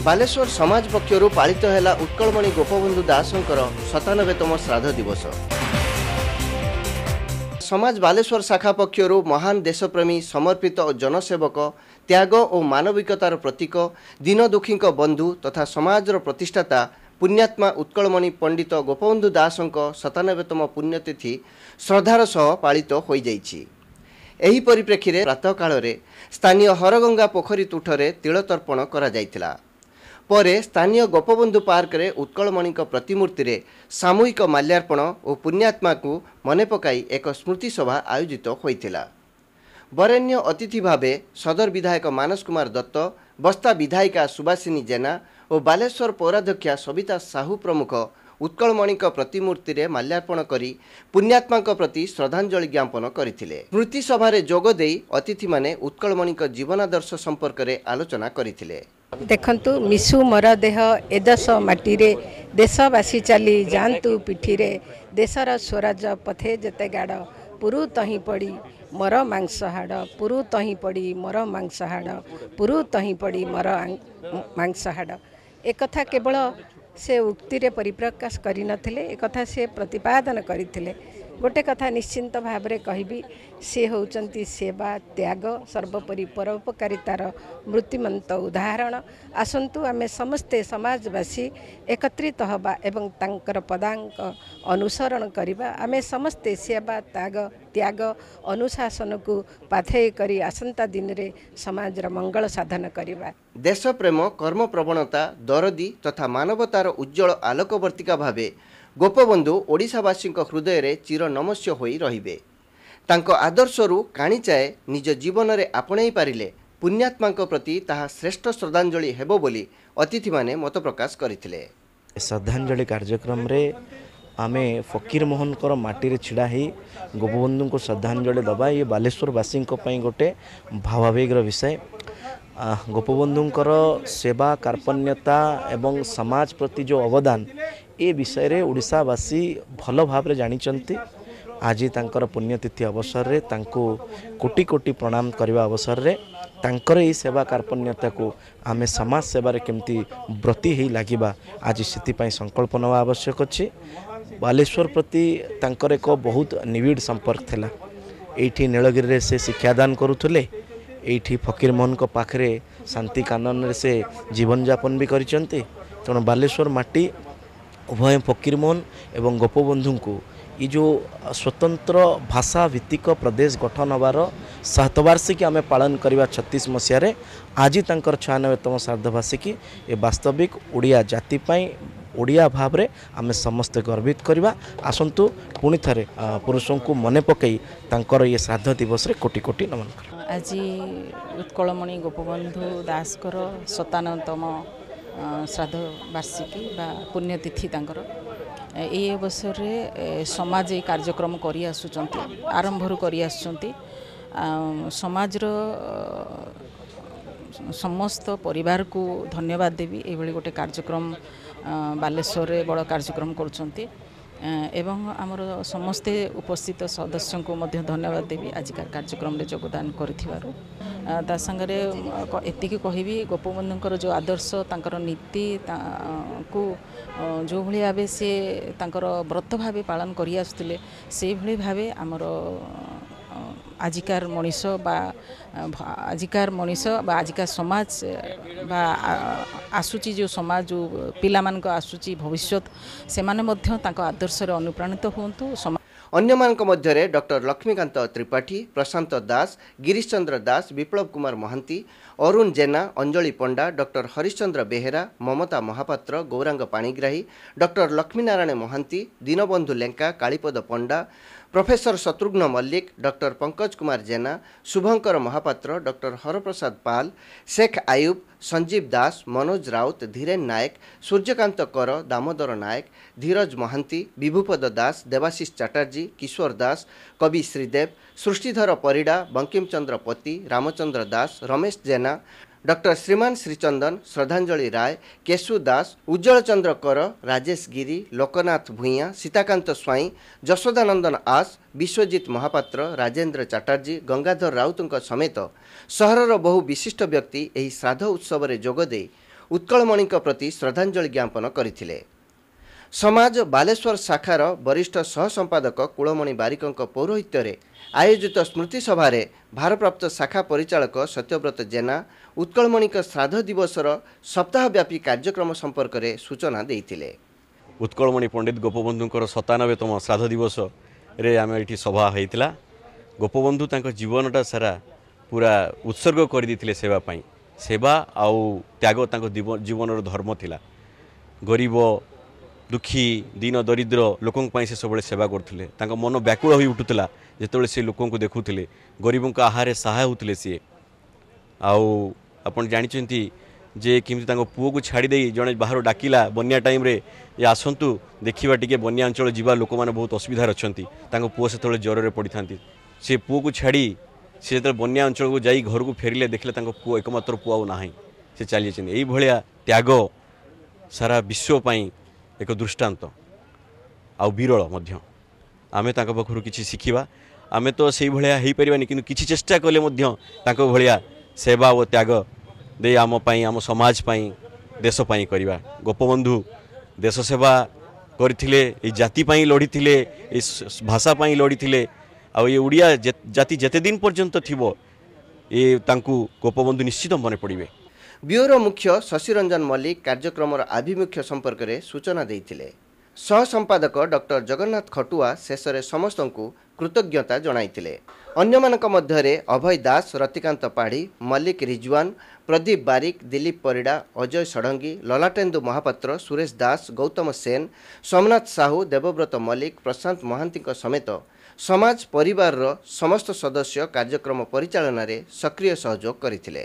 बालेश्वर समाज पक्षर पालित है उत्कलमणि गोपबंधु दासंकर 97तम श्राद्ध दिवस। समाज बालेश्वर शाखा पक्षर महान देशप्रेमी समर्पित और जनसेवक त्याग और मानविकतार प्रतीक दीन दुखी बंधु तथा समाजर प्रतिष्ठाता पुण्यात्मा उत्कलमणि पंडित गोपबंधु दासंक 97तम पुण्यतिथि श्रद्धार सह पालित हो जाइछि। एही परिप्रेक्षी रे प्रातः काल रे स्थानीय हरगंगा पोखरी तुठरे तिलतर्पण करा जाइथिला। परे स्थानीय गोपबंधु पार्क रे उत्कलमणि प्रतिमूर्ति रे सामूहिक माल्यार्पण और पुण्यात्मा को मने पकाई एक स्मृति सभा आयोजित होइथिला। वरेण्य अतिथि भावे सदर विधायक मानस कुमार दत्त, बस्ता विधायिका सुभाषिनी जेना और बालेश्वर पौराध्यक्षा सविता साहू प्रमुख उत्कलमणि प्रतिमूर्ति रे माल्यार्पण करी पुण्यात्मा प्रति श्रद्धांजलि ज्ञापन करथिले। स्मृति सभा जोग देई अतिथि माने उत्कलमणि जीवनादर्श संपर्क रे आलोचना करथिले। देखंतु मिसु मोर देह एदस माटी रे देशवासी चली जानतु पिठी रे देशर स्वराज पथे जते गाड़ पुरु तही पड़ी मोर मांस हाड़ पुरु तही पड़ी मोर मांस हाड़ पुरु तही पड़ी मोर मांस हाड़। एक कथा केवल से उक्ति रे परिप्रकाश करि नथिले, एक कथा से प्रतिपादन करिथिले। गोटे कथा निश्चिंत भाव में कहबी, से होचंती सेवा त्याग सर्वोपरि परोपकारितार मृत्युमंत उदाहरण। आसंतु आमे समस्ते समाजवासी एकत्रित हवा एवं तांकर पदांक अनुसरण करिबा। आमे समस्ते सेवा त्याग अनुशासन को पाथेय करी आसंता दिन रे समाजर मंगल साधन करिबा। देश प्रेम कर्म प्रवणता दरदी तथा मानवतार उज्जवल आलोकवर्तिका भावे गोपबंधु ओडिशावासी हृदय रे चिर नमस्य होई रहिबे। तांको आदर्शरु काणीचाए निज जीवन रे आपणै पारिले पुण्यात्मा प्रति ताहा श्रेष्ठ श्रद्धांजलि हेबो बोली अतिथि माने मत प्रकाश करथिले। श्रद्धांजलि कार्यक्रम रे आमे फकीर मोहन कर माटी रे छिड़ा ही गोपबंधु को श्रद्धांजलि दबा ये बालेश्वरवासी गोटे भावावेगर विषय। गोपबंधुंकर सेवा कार्पण्यता एवं समाज प्रति जो अवदान ए विषय रे ओडिशावासी भल भाव जानिचंती। आज तांकर पुण्यतिथि अवसर रे तांको कोटि कोटि प्रणाम करने अवसर रे तांकर ई सेवा कार्पण्यता को आमे समाज सेवा रे केमती व्रती ही लागिबा आज से संकल्प नवा आवश्यक अच्छे। बालेश्वर प्रति तांकर एक बहुत निविड़ संपर्क थिला। एठी नीलगिरी रे से शिक्षादान करुथले, एठी फकीर मोहन को पाखरे शांति कानन रे से जीवन यापन भी करिसंती। तेणु बालेश्वर माटी उभय फकीर मोहन एवं गोपबंधु को ये जो स्वतंत्र भाषा भित्तिक प्रदेश गठन होवार शतवार्षिकी आम पालन करवा 36 मसीह आज तंकर 96तम श्राद्धवार्षिकी ए वास्तविक ओडिया जाति पाई ओडिया भाव रे आमे समस्त गर्वित करवा। आसंतु पुणी थे पुरुषों को मने पकई तांकर ये श्राद्ध दिवस रे कोटि कोटि नमन कर। आज उत्कलमणि गोपबंधु दासकर 97तम श्राद्ध वार्षिकी बा पुण्यतिथि तांकर ये अवसर रे समाज ये कार्यक्रम करी आसुचंती आरंभरू करी आसुचंती। समाजर समस्त परिवार को धन्यवाद देवी एभली गोटे कार्यक्रम बालेश्वर रे बड़ कार्यक्रम करुचंती एवं आमर समस्ते उपस्थित सदस्यों को मध्य धन्यवाद देवी आजिकार कार्यक्रम रे योगदान करिथिबारु। ता संगरे एतिकी कहिबी गोपबंधुंकर जो आदर्श तांकर नीति को जो भली भावे से तांकर व्रत भावे पालन करि आसुतिले से भली भावे आमर आजिकार मनीष बा आजिकार समाज बा आसुची जो समाज जो पिला मान आसुची भविष्य से माने मध्य तांको आदर्श रे अनुप्राणित होंतु। अन्यमानक मध्यरे डॉक्टर लक्ष्मीकांत त्रिपाठी, प्रशांत दास, गिरीश चंद्र दास, विप्लव कुमार महांती, अरुण जेना, अंजलि पंडा, डॉक्टर हरिश्चंद्र बेहेरा, ममता महापात्र, गौरांग पाणिग्राही, डॉक्टर लक्ष्मीनारायण महांती, दीनबंधु लेंका, कालीपद पंडा, प्रोफेसर शत्रुघ्न मल्लिक, डॉक्टर पंकज कुमार जेना, शुभंकर महापात्र, डॉक्टर हरप्रसाद पाल, शेख आयुब, संजीव दास, मनोज राउत, धीरेन नायक, सूर्यकांत कर, दामोदर नायक, धीरज महांती, विभुपद दास, देवाशीष चटर्जी, किशोर दास, कवि श्रीदेव, सृष्टिधर परिडा, बंकिम चंद्र पति, रामचंद्र दास, रमेश जेना, डॉक्टर श्रीमान श्रीचंदन, श्रद्धांजलि राय, केशु दास, उज्जवल चंद्र कर, राजेश गिरी, लोकनाथ भूइया, सीताकांत स्वाई, जशोदानंदन आस, विश्वजित महापात्र, राजेंद्र चटर्जी, गंगाधर राउत समेत सहरर बहु विशिष्ट व्यक्ति एही श्राद्ध उत्सव रे जोग दे उत्कलमणिଙ୍କ प्रति श्रद्धांजलि ज्ञापन करथिले। समाज बालेश्वर शाखार वरिष्ठ सहसंपादक कुलमणि बारिकଙ୍କ पौरोहित्यरे आयोजित स्मृति सभारे भारप्राप्त शाखा परिचालक सत्यव्रत जेना उत्कलमणिଙ୍କ श्राद्ध दिवसर सप्ताहव्यापी कार्यक्रम संपर्क में सूचना देइथिले। उत्कलमणि पंडित गोपबंधुंकर 97तम श्राद्ध दिवस रे आम ये सभा होता। गोपबंधु जीवनटा सारा पूरा उत्सर्ग कर देते सेवा पाई। सेवा आउ त्याग जीवन धर्म थिला। गरीब दुखी दीन दरिद्र लोकों से सब सेवा करते। मन व्याकुल हो उठुला जिते से लोक देखुले गरीबों आहारे सहाय होते सी। आपन जानते जे किमती पुओ को छाड़ी जड़े बाहर डाकिला बन्या टाइम रे ये आसतु देखा टे बन्या अंचल जीवा लोक मैंने बहुत असुविधा अच्छा पुओ से ज्वर में पड़ी था से पुओ को छाड़ी से जो बन्या अंचल को जाई घर को फेरिले देखले पुओ एकमात्र पुओ ना से चली यही भाया त्याग सारा विश्वपाई एक दृष्टांत आउ विरल आमे पाखु किसी शिखा। आमे तो से भाया हो पारानी कि किसी चेष्टा कले भाया सेवा और त्याग दे आम आम समाज पाई देश पाई करवा। गोपबंधु देश सेवा करथिले, जाति पाई लड़ीथिले, भाषा पाई लड़ीथिले। आ ये उड़िया जाति जेते दिन पर्यंत थिबो ये तांकु गोपबंधु निश्चित मन पड़िबे। ब्यूरो मुख्य शशिरंजन मल्लिक कार्यक्रम आभिमुख्य संपर्क में सूचना देइथिले। सह संपादक डॉक्टर जगन्नाथ खटुआ शेष में समस्त को कृतज्ञता जणाइथिले। अन्यमानक मध्यरे अभय दास, रतिकांत पाढ़ी, मल्लिक रिजवान, प्रदीप बारिक, दिलीप परिड़ा, अजय षडंगी, ललाटेन्दु महापात्र, सुरेश दास, गौतम सेन, सोमनाथ साहू, देवव्रत मल्लिक, प्रशांत महांती समेत समाज परिवार समस्त सदस्य कार्यक्रम परिचालन में सक्रिय सहयोग करथिले।